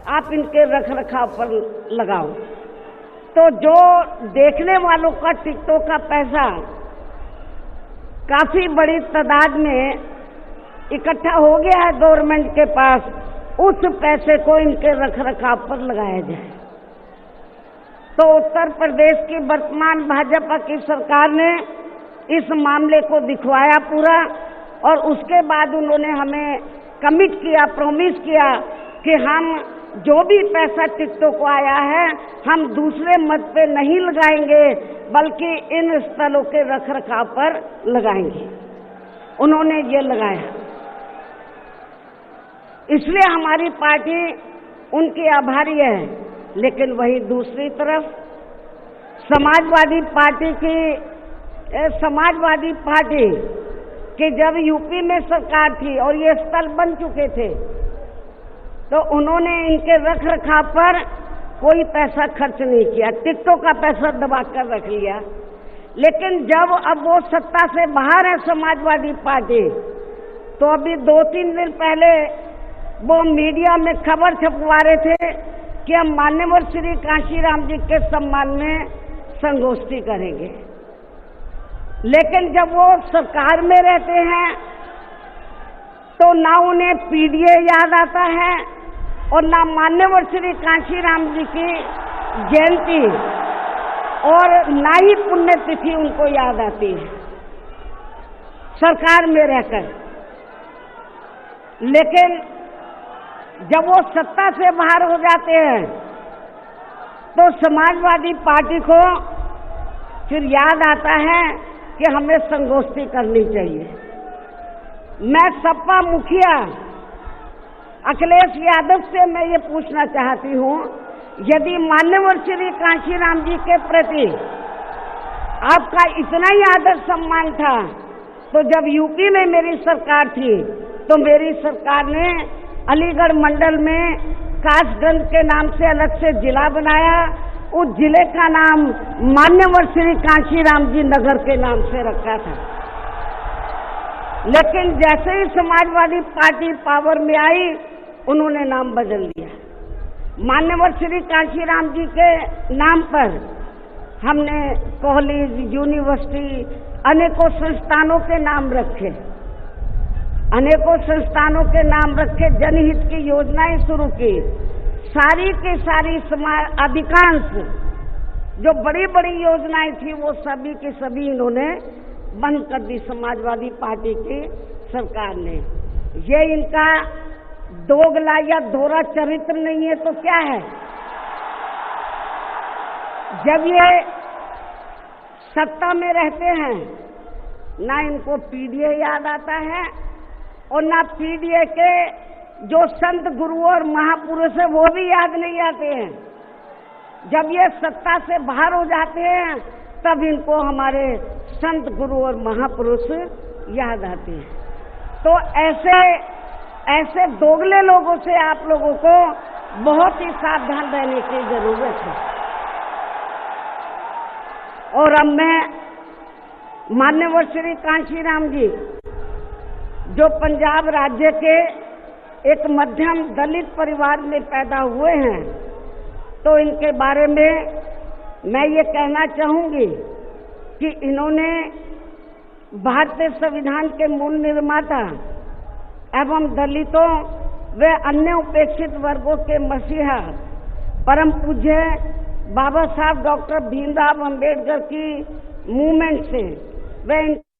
आप इनके रख रखाव पर लगाओ। तो जो देखने वालों का टिकटों का पैसा काफी बड़ी तादाद में इकट्ठा हो गया है गवर्नमेंट के पास, उस पैसे को इनके रख रखाव पर लगाया जाए। तो उत्तर प्रदेश की वर्तमान भाजपा की सरकार ने इस मामले को दिखवाया पूरा, और उसके बाद उन्होंने हमें कमिट किया, प्रॉमिस किया कि हम जो भी पैसा टिकटों को आया है हम दूसरे मद पे नहीं लगाएंगे, बल्कि इन स्थलों के रख रखाव पर लगाएंगे। उन्होंने ये लगाया, इसलिए हमारी पार्टी उनकी आभारी है। लेकिन वही दूसरी तरफ समाजवादी पार्टी कि जब यूपी में सरकार थी और ये स्थल बन चुके थे, तो उन्होंने इनके रख रखाव पर कोई पैसा खर्च नहीं किया, टिकटों का पैसा दबा कर रख लिया। लेकिन जब अब वो सत्ता से बाहर है समाजवादी पार्टी, तो अभी 2-3 दिन पहले वो मीडिया में खबर छपवा रहे थे कि हम मान्यवर श्री कांशीराम जी के सम्मान में संगोष्ठी करेंगे। लेकिन जब वो सरकार में रहते हैं तो ना उन्हें पीडीए याद आता है और ना मान्यवर श्री कांशीराम जी की जयंती और ना ही पुण्यतिथि उनको याद आती है सरकार में रहकर। लेकिन जब वो सत्ता से बाहर हो जाते हैं तो समाजवादी पार्टी को फिर याद आता है कि हमें संगोष्ठी करनी चाहिए। मैं सपा मुखिया अखिलेश यादव से मैं ये पूछना चाहती हूँ, यदि मान्यवर श्री कांशीराम जी के प्रति आपका इतना ही आदर सम्मान था, तो जब यूपी में मेरी सरकार थी तो मेरी सरकार ने अलीगढ़ मंडल में कासगंज के नाम से अलग से जिला बनाया, उस जिले का नाम मान्यवर श्री कांशीराम जी नगर के नाम से रखा था। लेकिन जैसे ही समाजवादी पार्टी पावर में आई, उन्होंने नाम बदल दिया। मान्यवर श्री कांशीराम जी के नाम पर हमने कॉलेज, यूनिवर्सिटी, अनेकों संस्थानों के नाम रखे, अनेकों संस्थानों के नाम रखे, जनहित की योजनाएं शुरू की। सारी की सारी अधिकांश जो बड़ी बड़ी योजनाएं थी वो सभी की सभी इन्होंने बंद कर दी समाजवादी पार्टी की सरकार ने। ये इनका दोगला या दोहरा चरित्र नहीं है तो क्या है? जब ये सत्ता में रहते हैं ना इनको पीडीए याद आता है और ना पीडीए के जो संत गुरु और महापुरुष है वो भी याद नहीं आते हैं। जब ये सत्ता से बाहर हो जाते हैं तब इनको हमारे संत गुरु और महापुरुष याद आते हैं। तो ऐसे दोगले लोगों से आप लोगों को बहुत ही सावधान रहने की जरूरत है। और अब मैं मान्यवर श्री कांशीराम जी जो पंजाब राज्य के एक मध्यम दलित परिवार में पैदा हुए हैं, तो इनके बारे में मैं ये कहना चाहूंगी कि इन्होंने भारतीय संविधान के मूल निर्माता एवं दलितों व अन्य उपेक्षित वर्गों के मसीहा परम पूज्य बाबा साहब डॉक्टर भीमराव अंबेडकर की मूवमेंट से व